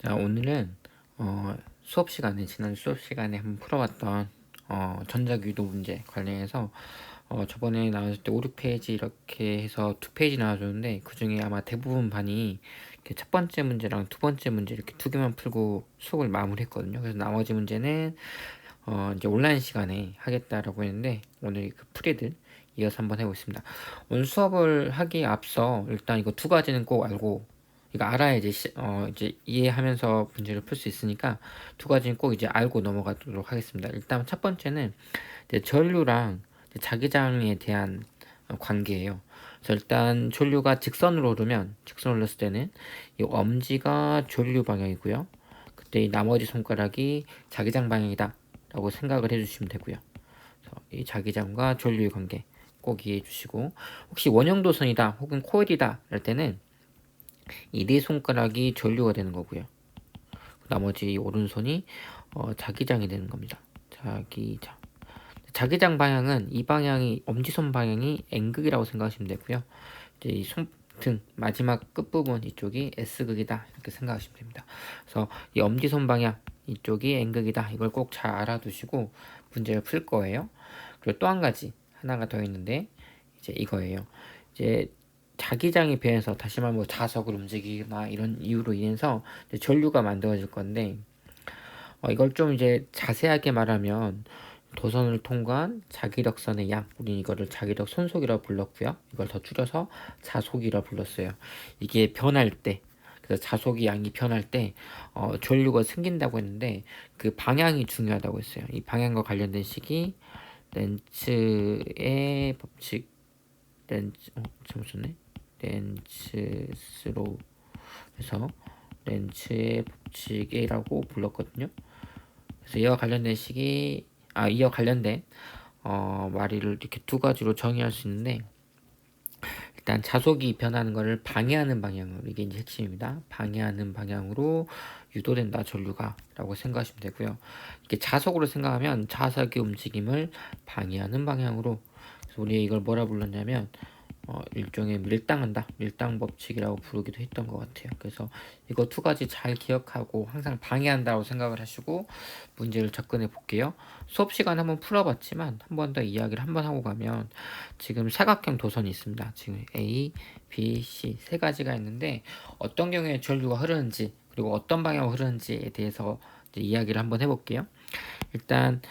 자, 오늘은 지난 수업 시간에 한번 풀어봤던 전자기도 문제 관련해서 저번에 나왔을 때 5, 6페이지 이렇게 해서 2페이지 나와줬는데 그 중에 아마 대부분 반이 이렇게 첫 번째 문제랑 두 번째 문제 이렇게 두 개만 풀고 수업을 마무리했거든요. 그래서 나머지 문제는 이제 온라인 시간에 하겠다라고 했는데 오늘 그 풀이들 이어서 한번 해보겠습니다. 오늘 수업을 하기에 앞서 일단 이거 두 가지는 꼭 알고 이거 알아야 이제 이해하면서 문제를 풀 수 있으니까 두 가지는 꼭 이제 알고 넘어가도록 하겠습니다. 일단 첫 번째는 이제 전류랑 이제 자기장에 대한 관계예요. 그래서 일단 전류가 직선으로 흘렀을 때는 이 엄지가 전류 방향이고요. 그때 이 나머지 손가락이 자기장 방향이다 라고 생각을 해주시면 되고요. 그래서 이 자기장과 전류의 관계 꼭 이해해 주시고, 혹시 원형도선이다 혹은 코일이다 할 때는 이 네 손가락이 전류가 되는 거고요. 나머지 오른손이 자기장이 되는 겁니다. 자기장 방향은 이 방향이 엄지손 방향이 N극이라고 생각하시면 되고요. 이제 이 손등 마지막 끝부분 이쪽이 S극이다 이렇게 생각하시면 됩니다. 그래서 이 엄지손 방향 이쪽이 N극이다 이걸 꼭 잘 알아두시고 문제를 풀 거예요. 그리고 또 한 가지 하나가 더 있는데 이제 이거예요. 이제 자기장이 변해서 다시 말하면 뭐 자석을 움직이거나 이런 이유로 인해서 이제 전류가 만들어질 건데 이걸 좀 이제 자세하게 말하면 도선을 통과한 자기력선의 양, 우린 이거를 자기력 손속이라고 불렀고요. 이걸 더 줄여서 자속이라고 불렀어요. 이게 변할 때, 그래서 자속이 양이 변할 때 전류가 생긴다고 했는데 그 방향이 중요하다고 했어요. 이 방향과 관련된 식이 렌츠의 법칙, 잠시만요. 렌츠스로 해서 렌츠의 법칙이라고 불렀거든요. 그래서 이와 관련된 말을 이렇게 두 가지로 정의할 수 있는데, 일단 자속이 변하는 것을 방해하는 방향으로, 이게 이제 핵심입니다. 방해하는 방향으로 유도된다 전류가 라고 생각하시면 되고요. 이렇게 자속으로 생각하면 자석의 움직임을 방해하는 방향으로, 그래서 우리 이걸 뭐라 불렀냐면 일종의 밀당 법칙이라고 부르기도 했던 것 같아요. 그래서 이거 두 가지 잘 기억하고 항상 방해한다고 생각을 하시고 문제를 접근해 볼게요. 수업 시간 한번 풀어봤지만 한 번 더 이야기를 한번 하고 가면, 지금 사각형 도선이 있습니다. 지금 A, B, C 세 가지가 있는데 어떤 경우에 전류가 흐르는지 그리고 어떤 방향으로 흐르는지에 대해서 이제 이야기를 한번 해볼게요. 일단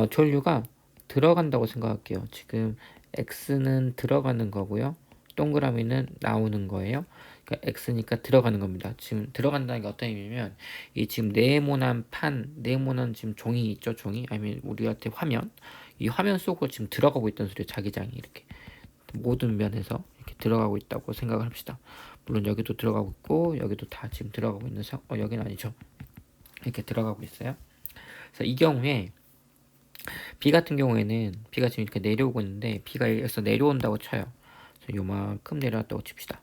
전류가 들어간다고 생각할게요. 지금 X는 들어가는 거고요. 동그라미는 나오는 거예요. 그러니까 X니까 들어가는 겁니다. 지금 들어간다는 게 어떤 의미냐면 이 지금 네모난 지금 종이 있죠, 종이 아니면 우리한테 화면, 이 화면 속으로 지금 들어가고 있던 소리예요. 자기장이 이렇게 모든 면에서 이렇게 들어가고 있다고 생각을 합시다. 물론 여기도 들어가고 있고 여기도 다 지금 들어가고 있는 여기는 아니죠. 이렇게 들어가고 있어요. 그래서 이 경우에 B 같은 경우에는 B가 지금 이렇게 내려오고 있는데 B가 여기서 내려온다고 쳐요. 요만큼 내려왔다고 칩시다.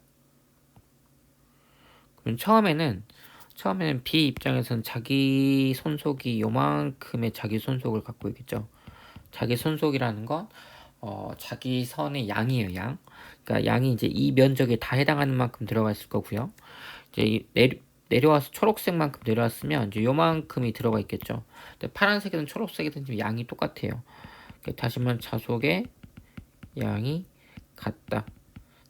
그럼 처음에는 B 입장에서는 자기 손속이 요만큼의 자기 손속을 갖고 있겠죠. 자기 손속이라는 건 자기 선의 양이에요, 양. 그러니까 양이 이제 이 면적에 다 해당하는 만큼 들어가 있을 거고요. 이제 내려와서 초록색만큼 내려왔으면 이제 요만큼이 들어가 있겠죠. 근데 파란색이든 초록색이든 지금 양이 똑같아요. 다시 말하면 자속의 양이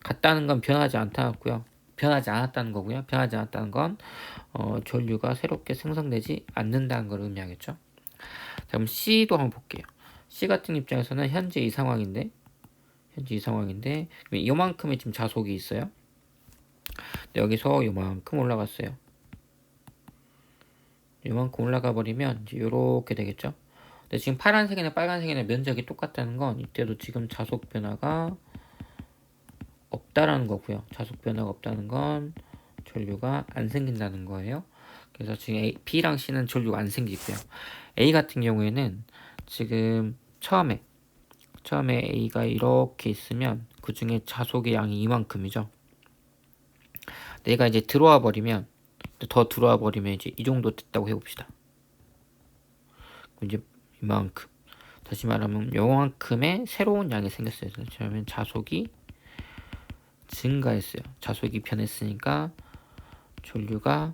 같다는 건 변하지 않다고요. 변하지 않았다는 거고요. 변하지 않았다는 건 전류가 새롭게 생성되지 않는다는 걸 의미하겠죠. 자, 그럼 C도 한번 볼게요. C 같은 입장에서는 현재 이 상황인데 요만큼의 지금 자속이 있어요. 여기서 요만큼 올라갔어요. 요만큼 올라가 버리면 이제 요렇게 되겠죠. 근데 지금 파란색이나 빨간색이나 면적이 똑같다는 건 이때도 지금 자속 변화가 없다라는 거고요. 자속 변화가 없다는 건 전류가 안 생긴다는 거예요. 그래서 지금 B랑 C는 전류가 안 생기고요. A 같은 경우에는 지금 처음에 A가 이렇게 있으면 그 중에 자속의 양이 이만큼이죠. 내가 이제 더 들어와 버리면 이제 이 정도 됐다고 해봅시다. 이제 이만큼. 다시 말하면 요만큼의 새로운 양이 생겼어요. 그러면 자속이 증가했어요. 자속이 변했으니까 전류가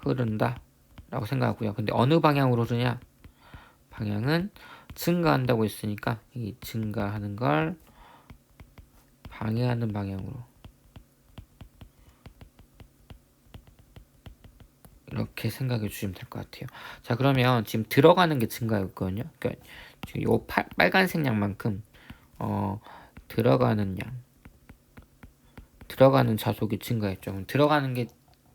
흐른다 라고 생각하고요. 근데 어느 방향으로 흐르냐? 방향은 증가한다고 했으니까 이 증가하는 걸 방해하는 방향으로 이렇게 생각해 주시면 될 것 같아요. 자, 그러면 지금 들어가는 게 증가했거든요. 그러니까 지금 요 빨간색 양만큼 들어가는 양, 들어가는 자속이 증가했죠. 그럼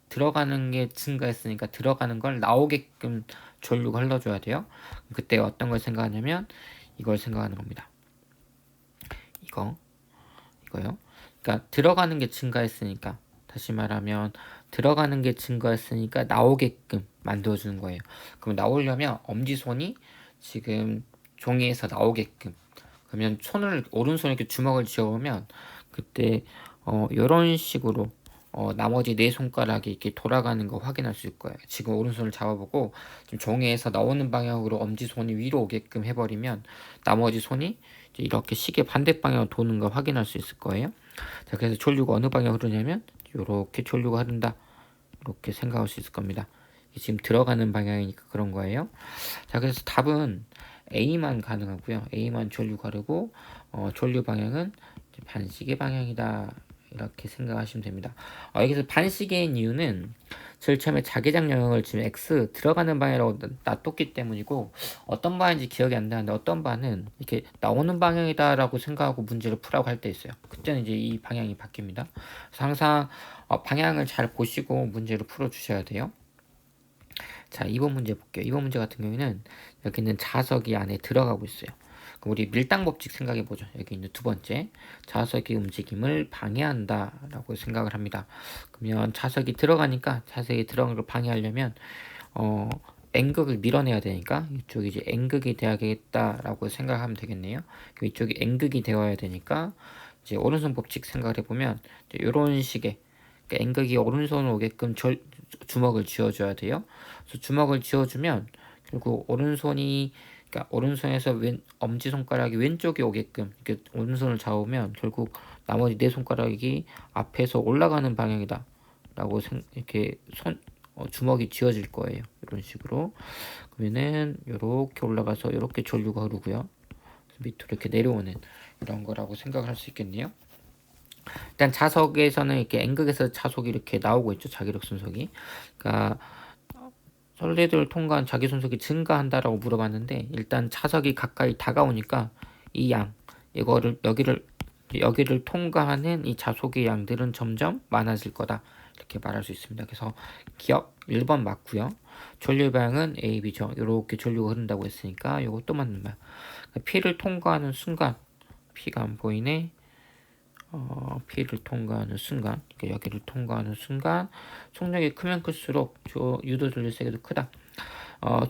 들어가는 게 증가했으니까 들어가는 걸 나오게끔 전류가 흘러줘야 돼요. 그때 어떤 걸 생각하냐면 이걸 생각하는 겁니다. 이거요. 그러니까 들어가는 게 증가했으니까, 다시 말하면 들어가는 게 증가했으니까 나오게끔 만들어주는 거예요. 그럼 나오려면 엄지손이 지금 종이에서 나오게끔, 그러면 오른손에 이렇게 주먹을 쥐어보면 그때 이런 식으로 나머지 네 손가락이 이렇게 돌아가는 거 확인할 수 있을 거예요. 지금 오른손을 잡아보고 지금 종이에서 나오는 방향으로 엄지손이 위로 오게끔 해버리면 나머지 손이 이렇게 시계 반대 방향으로 도는 걸 확인할 수 있을 거예요. 자, 그래서 전류가 어느 방향으로 흐르냐면 이렇게 전류가 흐른다, 이렇게 생각할 수 있을 겁니다. 지금 들어가는 방향이니까 그런 거예요. 자, 그래서 답은 A만 가능하고요. A만 전류가 흐르고 전류 방향은 반시계 방향이다, 이렇게 생각하시면 됩니다. 여기서 반시계인 이유는 제일 처음에 자기장 영역을 지금 X 들어가는 방향이라고 놔뒀기 때문이고, 어떤 방향인지 기억이 안 나는데 어떤 반은 이렇게 나오는 방향이다라고 생각하고 문제를 풀라고 할 때 있어요. 그때는 이제 이 방향이 바뀝니다. 그래서 항상 방향을 잘 보시고 문제를 풀어 주셔야 돼요. 자, 2번 문제 볼게요. 2번 문제 같은 경우에는 여기는 자석이 안에 들어가고 있어요. 그럼 우리 밀당 법칙 생각해 보죠. 여기 있는 두 번째, 자석의 움직임을 방해한다 라고 생각을 합니다. 그러면 자석이 들어가니까, 자석이 들어가는 걸 방해하려면 N극을 밀어내야 되니까 이쪽이 이제 N극이 돼야겠다라고 생각하면 되겠네요. 이쪽이 N극이 되어야 되니까 이제 오른손 법칙 생각을 해보면 이런 식의, 그러니까 N극이 오른손으로 오게끔 주먹을 쥐어줘야 돼요. 그래서 주먹을 쥐어주면 결국 오른손이, 그러니까 오른손에서 엄지손가락이 왼쪽에 오게끔 이렇게 오른손을 잡으면 결국 나머지 네 손가락이 앞에서 올라가는 방향이다 라고 이렇게 주먹이 쥐어질 거예요. 이런 식으로. 그러면은 이렇게 올라가서 이렇게 전류가 흐르고요. 밑으로 이렇게 내려오는 이런 거라고 생각을 할 수 있겠네요. 일단 자석에서는 이렇게 N극에서 자속이 이렇게 나오고 있죠. 자기력 순속이. 그러니까 선례들을 통과한 자기 순속이 증가한다라고 물어봤는데, 일단 자석이 가까이 다가오니까 이 양, 여기를 통과하는 이 자속의 양들은 점점 많아질 거다, 이렇게 말할 수 있습니다. 그래서 기억 1번 맞고요. 전류 방향은 A, B죠. 이렇게 전류가 흐른다고 했으니까 이것도 맞는 말. P를 통과하는 순간, P가 안 보이네. P를 통과하는 순간, 그러니까 여기를 통과하는 순간 속력이 크면 클수록 유도 전류 세기도 크다.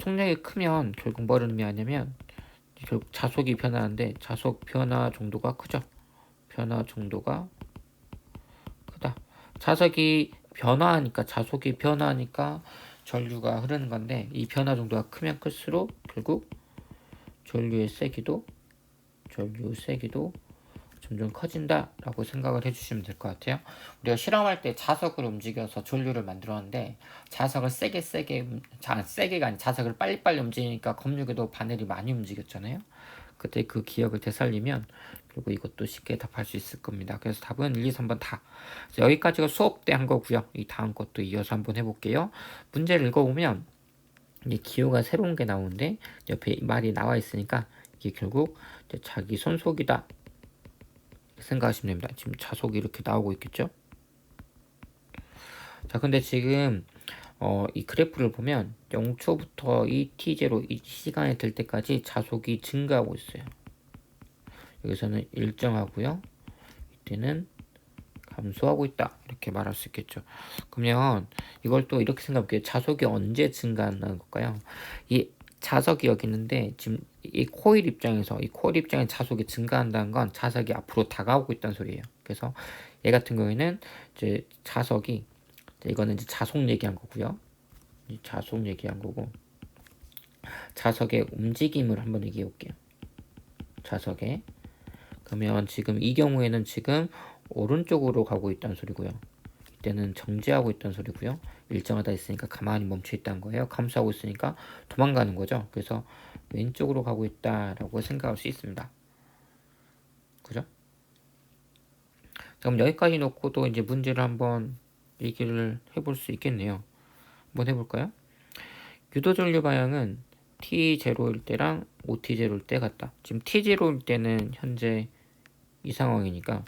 속력이 크면 결국 뭘 의미하냐면 결국 자속이 변하는데 자속 변화 정도가 크죠. 변화 정도가 크다. 자석이 변화하니까, 자속이 변화하니까 전류가 흐르는 건데, 이 변화 정도가 크면 클수록 결국 전류 세기도 점점 커진다라고 생각을 해주시면 될 것 같아요. 우리가 실험할 때 자석을 움직여서 전류를 만들었는데, 자석을 세게가 아닌 자석을 빨리빨리 움직이니까 검육에도 바늘이 많이 움직였잖아요. 그때 그 기억을 되살리면 그리고 이것도 쉽게 답할 수 있을 겁니다. 그래서 답은 1, 2, 3번 다. 여기까지가 수업 때 한 거고요. 이 다음 것도 이어서 한번 해볼게요. 문제를 읽어보면 이 기호가 새로운 게 나오는데 옆에 말이 나와 있으니까 이게 결국 자기 손속이다 생각하시면 됩니다. 지금 자속이 이렇게 나오고 있겠죠? 자, 근데 지금 이 그래프를 보면 0초부터 이 t0 이 시간이 될 때까지 자속이 증가하고 있어요. 여기서는 일정하고요. 이때는 감소하고 있다, 이렇게 말할 수 있겠죠. 그러면 이걸 또 이렇게 생각해볼게요. 자속이 언제 증가하는 걸까요? 이 자석이 여기 있는데 지금 이 코일 입장에서 자속이 증가한다는 건 자석이 앞으로 다가오고 있다는 소리예요. 그래서 얘 같은 경우에는 이제 자석이, 이거는 이제 자속 얘기한 거고요. 자속 얘기한 거고, 자석의 움직임을 한번 얘기해 볼게요. 자석의, 그러면 지금 이 경우에는 지금 오른쪽으로 가고 있다는 소리고요. 때는 정지하고 있다는 소리고요. 일정하다 있으니까 가만히 멈춰 있다는 거예요. 감소하고 있으니까 도망가는 거죠. 그래서 왼쪽으로 가고 있다라고 생각할 수 있습니다. 그죠? 그럼 여기까지 놓고도 이제 문제를 한번 얘기를 해볼 수 있겠네요. 한번 해볼까요? 유도전류 방향은 T0일 때랑 OT0일 때 같다. 지금 T0일 때는 현재 이 상황이니까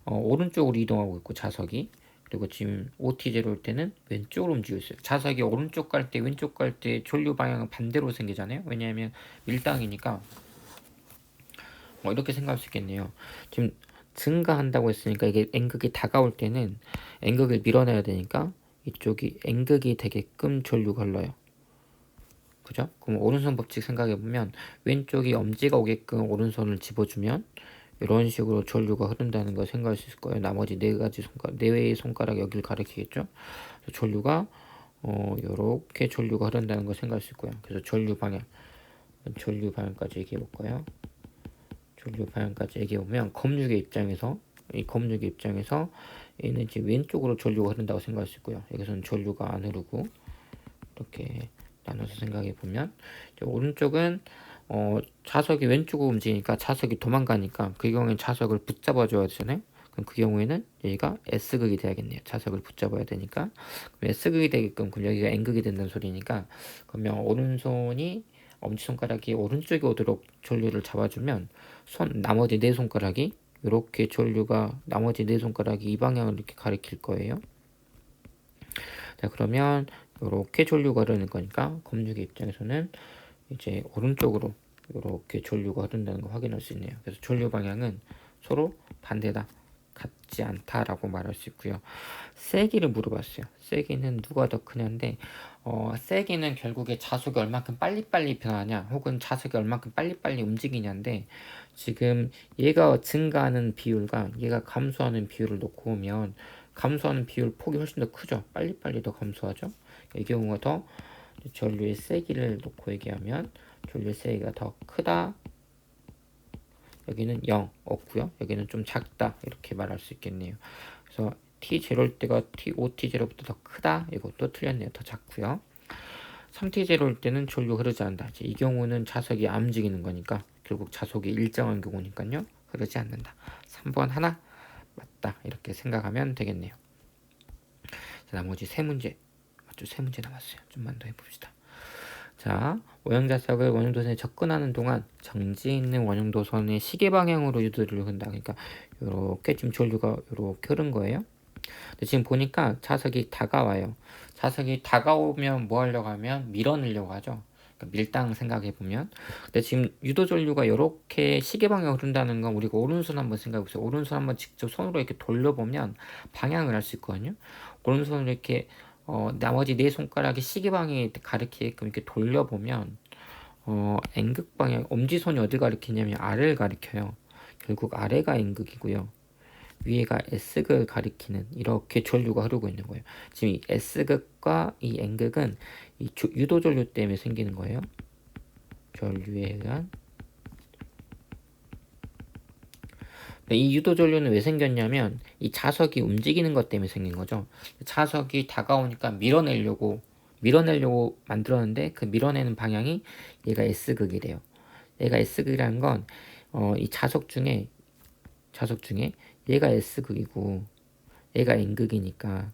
오른쪽으로 이동하고 있고 자석이, 그리고 지금 OT0일 때는 왼쪽으로 움직이고 있어요. 자석이 오른쪽 갈 때 왼쪽 갈 때 전류 방향은 반대로 생기잖아요. 왜냐하면 밀당이니까. 이렇게 생각할 수 있겠네요. 지금 증가한다고 했으니까 이게 N극이 다가올 때는 N극을 밀어내야 되니까 이쪽이 N극이 되게끔 전류가 흘러요. 그죠? 그럼 오른손 법칙 생각해보면 왼쪽이 엄지가 오게끔 오른손을 집어주면 이런 식으로 전류가 흐른다는 걸 생각할 수 있을 거예요. 나머지 네 가지 손가락, 네 개의 손가락 여기를 가리키겠죠? 전류가 요렇게 전류가 흐른다는 걸 생각할 수 있고요. 그래서 전류 방향까지 얘기해 볼까요? 전류 방향까지 얘기해 보면 검육의 입장에서 얘는 이제 왼쪽으로 전류가 흐른다고 생각할 수 있고요. 여기서는 전류가 안 흐르고 이렇게 나눠서 생각해 보면 오른쪽은 자석이 왼쪽으로 움직이니까 자석이 도망가니까 그 경우에는 자석을 붙잡아 줘야 되잖아요. 그럼 그 경우에는 여기가 S극이 돼야겠네요. 자석을 붙잡아야 되니까. 그럼 S극이 되게끔, 그럼 여기가 N극이 된다는 소리니까, 그러면 오른손이 엄지손가락이 오른쪽에 오도록 전류를 잡아주면 나머지 네 손가락이 이렇게 전류가 나머지 네 손가락이 이 방향을 이렇게 가리킬 거예요. 자, 그러면 이렇게 전류가 흐르는 거니까 검육의 입장에서는 이제 오른쪽으로 이렇게 전류가 흐른다는 걸 확인할 수 있네요. 그래서 전류 방향은 서로 반대다, 같지 않다라고 말할 수 있고요. 세기를 물어봤어요. 세기는 누가 더 크냐인데 세기는 결국에 자속이 얼만큼 빨리빨리 변하냐 혹은 자속이 얼만큼 빨리빨리 움직이냐인데, 지금 얘가 증가하는 비율과 얘가 감소하는 비율을 놓고 보면 감소하는 비율 폭이 훨씬 더 크죠. 빨리빨리 더 감소하죠. 이 경우가 더 전류의 세기를 놓고 얘기하면 전류의 세기가 더 크다, 여기는 0 없고요. 여기는 좀 작다, 이렇게 말할 수 있겠네요. 그래서 T0일 때가 OT0보다 더 크다, 이것도 틀렸네요. 더 작고요. 3T0일 때는 전류 흐르지 않는다. 이 경우는 자석이 안 움직이는 거니까 결국 자속이 일정한 경우니까요. 흐르지 않는다. 3번 하나 맞다, 이렇게 생각하면 되겠네요. 자, 나머지 세 문제 맞죠? 세 문제 남았어요. 좀만 더 해봅시다. 자, 원형자석을 원형도선에 접근하는 동안 정지해 있는 원형도선의 시계 방향으로 유도를 흔다. 그러니까 이렇게 지금 전류가 이렇게 흐른 거예요. 근데 지금 보니까 자석이 다가와요. 자석이 다가오면 뭐 하려고 하면 밀어내려고 하죠. 그러니까 밀당 생각해 보면. 근데 지금 유도 전류가 이렇게 시계 방향으로 흐른다는 건 우리가 오른손 한번 생각해 보세요. 오른손 한번 직접 손으로 이렇게 돌려보면 방향을 알 수 있거든요. 오른손을 이렇게 나머지 네 손가락이 시계 방향에 가리키게끔 이렇게 돌려보면 N극 방향, 엄지손이 어디 가리키냐면 아래를 가리켜요. 결국 아래가 N극이고요. 위에가 S극을 가리키는 이렇게 전류가 흐르고 있는 거예요. 지금 이 S극과 이 N극은 이 유도 전류 때문에 생기는 거예요. 전류에 의한. 이 유도 전류는 왜 생겼냐면 이 자석이 움직이는 것 때문에 생긴 거죠. 자석이 다가오니까 밀어내려고 만들었는데 그 밀어내는 방향이 얘가 S극이래요. 얘가 S극이라는 건 이 자석 중에 얘가 S극이고 얘가 N극이니까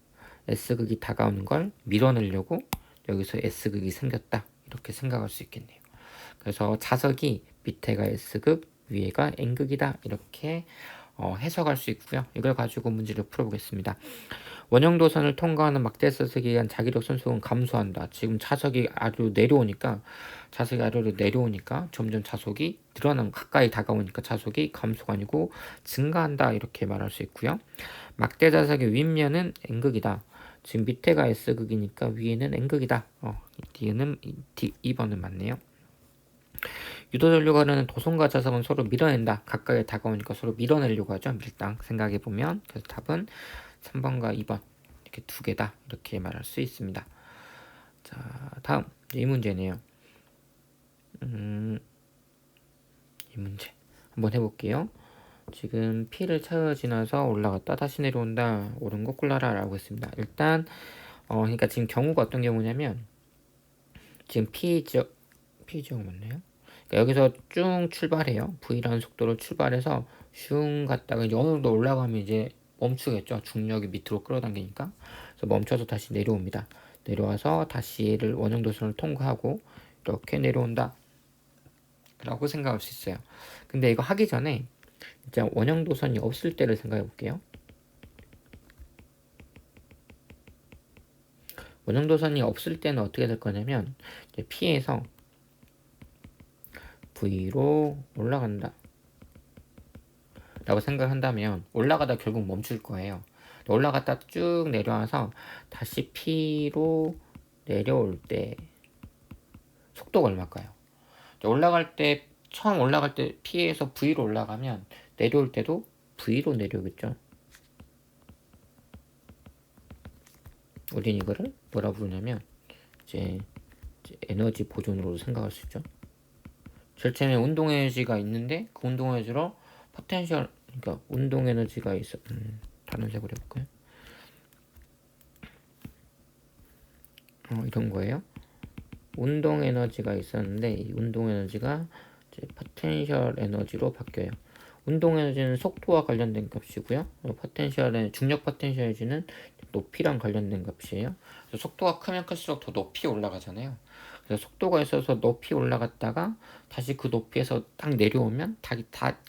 S극이 다가오는 걸 밀어내려고 여기서 S극이 생겼다, 이렇게 생각할 수 있겠네요. 그래서 자석이 밑에가 S극, 위에가 N극이다, 이렇게 해석할 수 있고요. 이걸 가지고 문제를 풀어보겠습니다. 원형도선을 통과하는 막대자석에 의한 자기력 손속은 감소한다. 지금 자석이 아래로 내려오니까 점점 자속이 가까이 다가오니까 자속이 감소가 아니고 증가한다, 이렇게 말할 수 있고요. 막대자석의 윗면은 N극이다. 지금 밑에가 S극이니까 위에는 N극이다. D는 2번은 맞네요. 유도전류가 흐르는 도선과 자석은 서로 밀어낸다. 가까이 다가오니까 서로 밀어내려고 하죠. 밀당 생각해보면. 그래서 답은 3번과 2번 이렇게 두 개다, 이렇게 말할 수 있습니다. 자, 다음 이 문제네요. 이 문제 한번 해볼게요. 지금 P를 차여 지나서 올라갔다 다시 내려온다. 옳은 거 골라라 라고 했습니다. 일단 그러니까 지금 경우가 어떤 경우냐면 지금 P 지역 맞나요? 그러니까 여기서 쭉 출발해요. V라는 속도로 출발해서 슝 갔다가 이제 어느 정도 올라가면 이제 멈추겠죠. 중력이 밑으로 끌어당기니까. 그래서 멈춰서 다시 내려옵니다. 내려와서 다시 얘를 원형도선을 통과하고 이렇게 내려온다 라고 생각할 수 있어요. 근데 이거 하기 전에 진짜 원형도선이 없을 때를 생각해 볼게요. 원형도선이 없을 때는 어떻게 될 거냐면 이제 P에서 V로 올라간다 라고 생각한다면 올라가다 결국 멈출 거예요. 올라갔다 쭉 내려와서 다시 P로 내려올 때 속도가 얼마일까요? 올라갈 때 처음 올라갈 때 P에서 V로 올라가면 내려올 때도 V로 내려오겠죠. 우린 이거를 뭐라 부르냐면 이제 에너지 보존으로 생각할 수 있죠. 제일 처음에 운동 에너지가 있는데 그 운동 에너지로 포텐셜 그러니까 운동 에너지가 있어. 다른 색으로 해볼까요? 이런 거예요. 운동 에너지가 있었는데 이 운동 에너지가 이제 포텐셜 에너지로 바뀌어요. 운동 에너지는 속도와 관련된 값이고요. 포텐셜의 중력 포텐셜 에너지는 높이랑 관련된 값이에요. 그래서 속도가 크면 클수록 더 높이 올라가잖아요. 그래서 속도가 있어서 높이 올라갔다가 다시 그 높이에서 딱 내려오면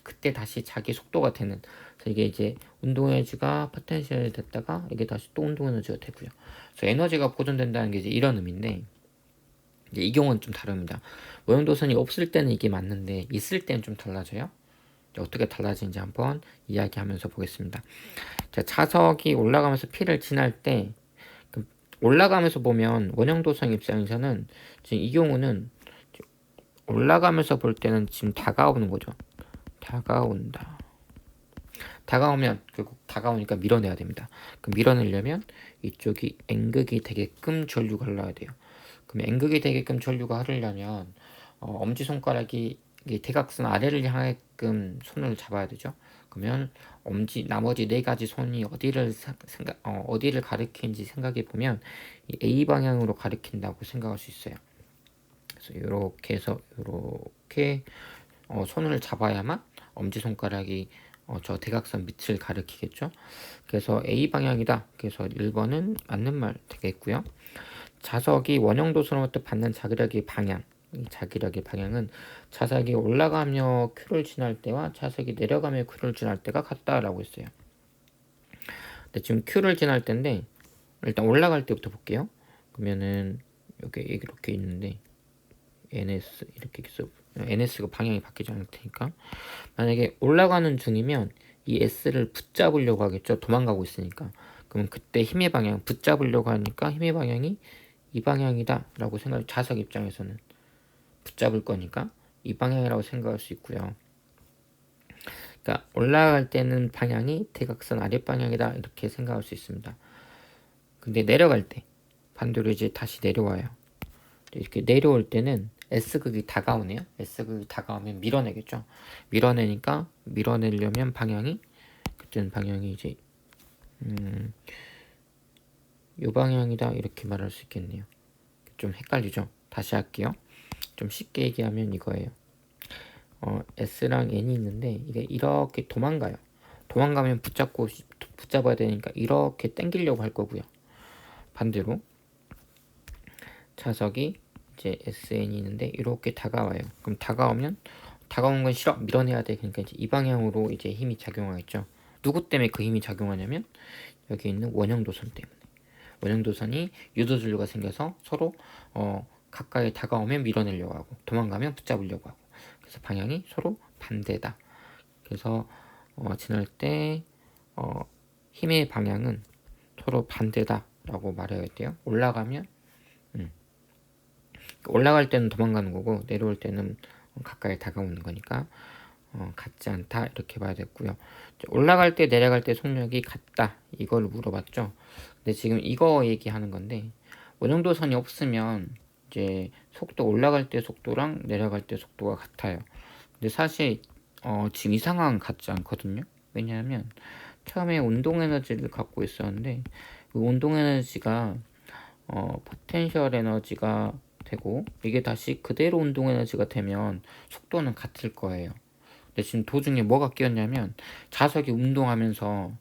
그때 다시 자기 속도가 되는. 그래서 이게 이제 운동 에너지가 포텐셜이 됐다가 이게 다시 또 운동 에너지가 되고요. 그래서 에너지가 보존된다는 게 이제 이런 의미인데 이제 이 경우는 좀 다릅니다. 오염도선이 없을 때는 이게 맞는데 있을 때는 좀 달라져요. 어떻게 달라지는지 한번 이야기하면서 보겠습니다. 자, 차석이 올라가면서 P를 지날 때 올라가면서 보면 원형도성 입장에서는 지금 이 경우는 올라가면서 볼 때는 지금 다가오는 거죠. 다가온다. 다가오면 결국 다가오니까 밀어내야 됩니다. 그럼 밀어내려면 이쪽이 N극이 되게끔 전류가 흘러야 돼요. 그럼 N극이 되게끔 전류가 흐르려면 엄지손가락이 대각선 아래를 향하게끔 손을 잡아야 되죠. 그러면 나머지 네 가지 손이 어디를 가리키는지 생각해 보면 이 A 방향으로 가리킨다고 생각할 수 있어요. 그래서 이렇게 해서 이렇게 손을 잡아야만 엄지손가락이 저 대각선 밑을 가리키겠죠. 그래서 A 방향이다. 그래서 1번은 맞는 말 되겠고요. 자석이 원형도선으로부터 받는 자기력의 방향, 이 자기력의 방향은 자석이 올라가며 Q를 지날 때와 자석이 내려가며 Q를 지날 때가 같다라고 했어요. 근데 지금 Q를 지날 때인데 일단 올라갈 때부터 볼게요. 그러면은 여기 이렇게 있는데 NS 이렇게 있어. NS가 방향이 바뀌지 않을 테니까 만약에 올라가는 중이면 이 S를 붙잡으려고 하겠죠. 도망가고 있으니까. 그러면 그때 힘의 방향 붙잡으려고 하니까 힘의 방향이 이 방향이다 라고 자석 입장에서는 붙잡을 거니까 이 방향이라고 생각할 수 있고요. 그러니까 올라갈 때는 방향이 대각선 아랫방향이다 이렇게 생각할 수 있습니다. 근데 내려갈 때 반대로 이제 다시 내려와요. 이렇게 내려올 때는 S극이 다가오네요. S극이 다가오면 밀어내겠죠. 밀어내니까 밀어내려면 그때는 방향이 이제 이 방향이다 이렇게 말할 수 있겠네요. 좀 헷갈리죠. 다시 할게요. 좀 쉽게 얘기하면 이거예요. S랑 N이 있는데 이게 이렇게 도망가요. 도망가면 붙잡아야 되니까 이렇게 당기려고 할 거고요. 반대로 자석이 이제 SN이 있는데 이렇게 다가와요. 그럼 다가오는 건 싫어. 밀어내야 돼. 그러니까 이제 이 방향으로 이제 힘이 작용하겠죠. 누구 때문에 그 힘이 작용하냐면 여기 있는 원형도선 때문에. 원형도선이 유도전류가 생겨서 서로 가까이 다가오면 밀어내려고 하고 도망가면 붙잡으려고 하고 그래서 방향이 서로 반대다. 그래서 지날 때 힘의 방향은 서로 반대다라고 말해야 돼요. 올라갈 때는 도망가는 거고 내려올 때는 가까이 다가오는 거니까 같지 않다 이렇게 봐야 됐고요. 올라갈 때 내려갈 때 속력이 같다 이걸 물어봤죠. 근데 지금 이거 얘기하는 건데 원형도선이 없으면 이제 속도 올라갈 때 속도랑 내려갈 때 속도가 같아요. 근데 사실 지금 이 상황 같지 않거든요. 왜냐하면 처음에 운동 에너지를 갖고 있었는데 그 운동 에너지가 포텐셜 에너지가 되고 이게 다시 그대로 운동 에너지가 되면 속도는 같을 거예요. 근데 지금 도중에 뭐가 끼었냐면 자석이 운동하면서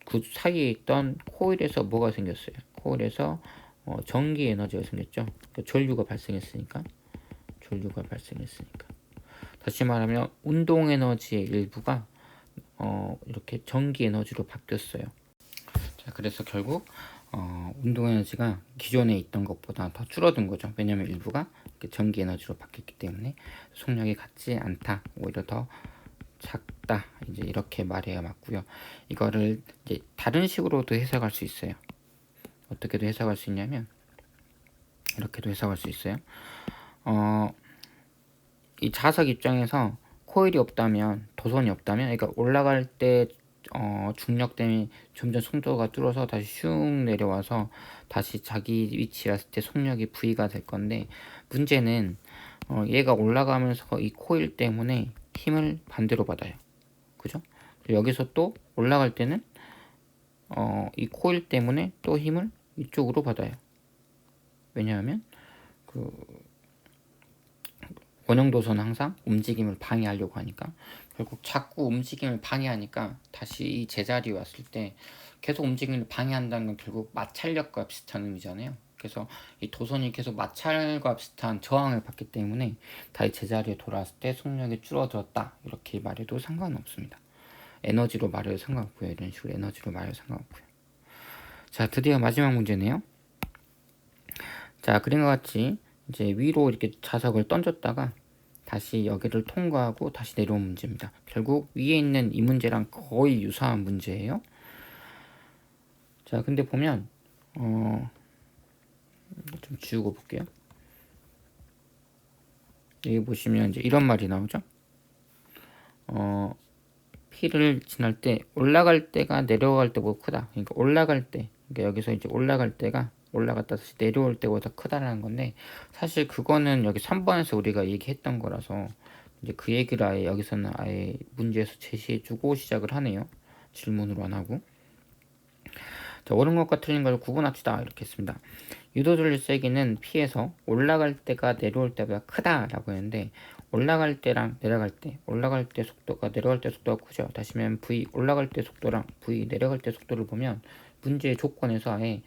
그 사이에 있던 코일에서 뭐가 생겼어요. 코일에서 전기 에너지가 생겼죠. 그러니까 전류가 발생했으니까. 다시 말하면 운동 에너지의 일부가 이렇게 전기 에너지로 바뀌었어요. 자, 그래서 결국 운동 에너지가 기존에 있던 것보다 더 줄어든 거죠. 왜냐하면 일부가 전기 에너지로 바뀌었기 때문에 속력이 같지 않다. 오히려 더 작다. 이제 이렇게 말해야 맞고요. 이거를 이제 다른 식으로도 해석할 수 있어요. 어떻게도 해석할 수 있냐면 이렇게도 해석할 수 있어요. 이 자석 입장에서 코일이 없다면, 도선이 없다면, 그러니까 올라갈 때 중력 때문에 점점 속도가 줄어서 다시 슝 내려와서 다시 자기 위치에 왔을 때 속력이 V가 될 건데, 문제는 얘가 올라가면서 이 코일 때문에 힘을 반대로 받아요. 그죠? 여기서 또 올라갈 때는 이 코일 때문에 또 힘을 이쪽으로 받아요. 왜냐하면 그 원형도선은 항상 움직임을 방해하려고 하니까 결국 자꾸 움직임을 방해하니까 다시 이 제자리에 왔을 때 계속 움직임을 방해한다는 건 결국 마찰력과 비슷한 의미잖아요. 그래서 이 도선이 계속 마찰과 비슷한 저항을 받기 때문에 다시 제자리에 돌아왔을 때 속력이 줄어들었다 이렇게 말해도 상관없습니다. 에너지로 말해도 상관없고요. 이런 식으로 에너지로 말해도 상관없고요. 자, 드디어 마지막 문제네요. 자, 그림과 같이 이제 위로 이렇게 자석을 던졌다가 다시 여기를 통과하고 다시 내려온 문제입니다. 결국 위에 있는 이 문제랑 거의 유사한 문제예요. 자, 근데 보면 좀 지우고 볼게요. 여기 보시면 이제 이런 말이 나오죠. P를 지날 때 올라갈 때가 내려갈 때보다 크다. 그러니까 올라갈 때, 그러니까 여기서 이제 올라갈 때가 올라갔다 다시 내려올 때보다 크다라는 건데 사실 그거는 여기 3번에서 우리가 얘기했던 거라서 이제 그 얘기를 아예 여기서는 아예 문제에서 제시해주고 시작을 하네요. 질문으로 안 하고. 자, 옳은 것과 틀린 걸 구분합시다. 이렇게 했습니다. 유도전류 세기는 P에서 올라갈 때가 내려올 때보다 크다라고 했는데 올라갈 때랑 내려갈 때, 올라갈 때 속도가 내려갈 때 속도가 크죠. 다시면 V 올라갈 때 속도랑 V 내려갈 때 속도를 보면 문제의 조건에서 아예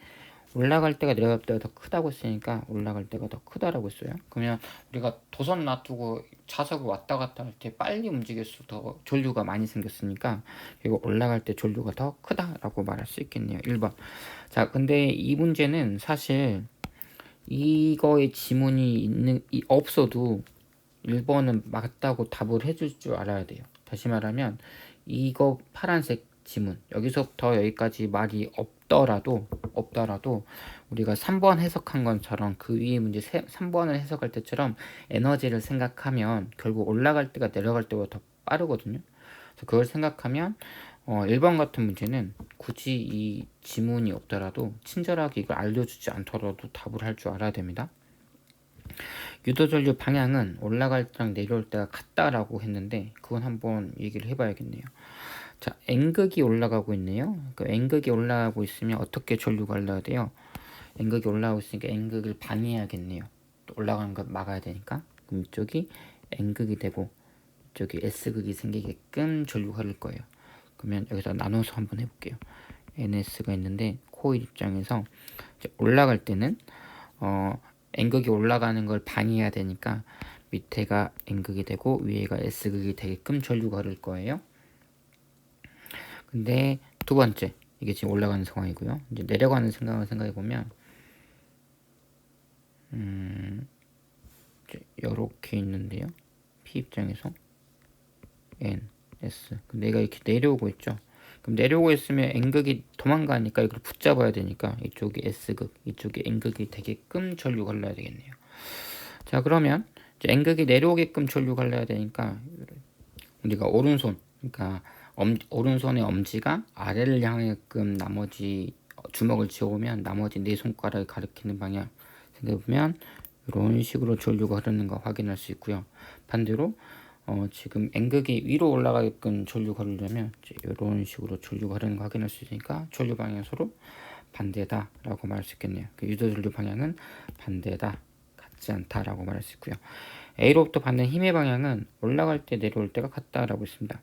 올라갈 때가 내려갈 때가 더 크다고 했으니까 올라갈 때가 더 크다라고 했어요. 그러면 우리가 도선 놔두고 자석을 왔다 갔다 할 때 빨리 움직일수록 더 전류가 많이 생겼으니까 이거 올라갈 때 전류가 더 크다라고 말할 수 있겠네요. 1번. 자, 근데 이 문제는 사실 이거의 지문이 없어도 1번은 맞다고 답을 해줄 줄 알아야 돼요. 다시 말하면 이거 파란색 지문 여기서부터 여기까지 말이 없더라도 우리가 3번 해석한 것처럼 그 위에 문제 3번을 해석할 때처럼 에너지를 생각하면 결국 올라갈 때가 내려갈 때보다 더 빠르거든요. 그래서 그걸 생각하면 1번 같은 문제는 굳이 이 지문이 없더라도 친절하게 이걸 알려주지 않더라도 답을 할 줄 알아야 됩니다. 유도전류 방향은 올라갈 때랑 내려올 때가 같다라고 했는데 그건 한번 얘기를 해봐야겠네요. 자, N극이 올라가고 있네요. 그 N극이 올라가고 있으면 어떻게 전류가 흘러야 돼요? N극이 올라가고 있으니까 N극을 방해해야겠네요. 또 올라가는 걸 막아야 되니까. 그럼 이쪽이 N극이 되고 이쪽이 S극이 생기게끔 전류가 흐를 거예요. 그러면 여기서 나눠서 한번 해볼게요. NS가 있는데 코일 입장에서 이제 올라갈 때는 N극이 올라가는 걸 방해해야 되니까 밑에가 N극이 되고 위에가 S극이 되게끔 전류가 흐를 거예요. 근데 두 번째 이게 지금 올라가는 상황이고요. 이제 내려가는 생각을 생각해 보면 이렇게 있는데요. P 입장에서 N, S. 내가 이렇게 내려오고 있죠. 그럼 내려오고 있으면 N극이 도망가니까 이걸 붙잡아야 되니까 이쪽이 S극, 이쪽이 N극이 되게끔 전류가 흘러야 되겠네요. 자, 그러면 이제 N극이 내려오게끔 전류가 흘러야 되니까 우리가 오른손, 그러니까 오른손의 엄지가 아래를 향하게끔 나머지 주먹을 쥐어오면 나머지 네 손가락을 가리키는 방향 생각해보면 이런 식으로 전류가 흐르는 거 확인할 수 있고요. 반대로 지금 N극이 위로 올라가게끔 전류 걸으려면 이런 식으로 전류 거리는 거 확인할 수 있으니까 전류 방향 서로 반대다 라고 말할 수 있겠네요. 그 유도 전류 방향은 반대다, 같지 않다 라고 말할 수 있고요. A로부터 받는 힘의 방향은 올라갈 때 내려올 때가 같다 라고 있습니다.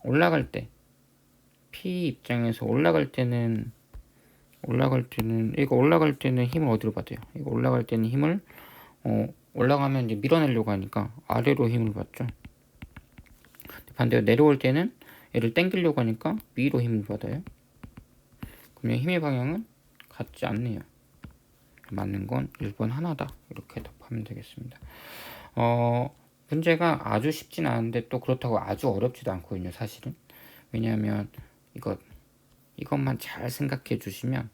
올라갈 때 P 입장에서 올라갈 때는 이거 올라갈 때는 힘을 어디로 받아요? 이거 올라갈 때는 힘을 올라가면 이제 밀어내려고 하니까 아래로 힘을 받죠. 반대로 내려올 때는 얘를 당기려고 하니까 위로 힘을 받아요. 그러면 힘의 방향은 같지 않네요. 맞는 건 1번 하나다. 이렇게 답하면 되겠습니다. 문제가 아주 쉽진 않은데 또 그렇다고 아주 어렵지도 않거든요, 사실은. 왜냐하면 이것만 잘 생각해 주시면,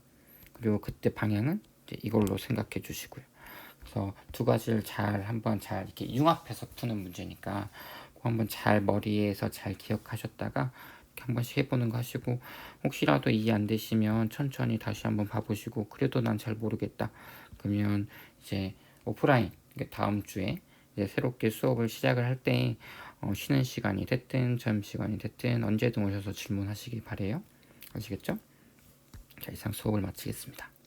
그리고 그때 방향은 이제 이걸로 생각해 주시고요. 그래서 두 가지를 한번 이렇게 융합해서 푸는 문제니까 한번 잘 머리에서 잘 기억하셨다가 한 번씩 해보는 거 하시고, 혹시라도 이해 안 되시면 천천히 다시 한번 봐보시고, 그래도 난 잘 모르겠다 그러면 이제 오프라인 다음 주에 이제 새롭게 수업을 시작을 할 때 쉬는 시간이 됐든 점심시간이 됐든 언제든 오셔서 질문하시기 바래요. 아시겠죠? 자, 이상 수업을 마치겠습니다.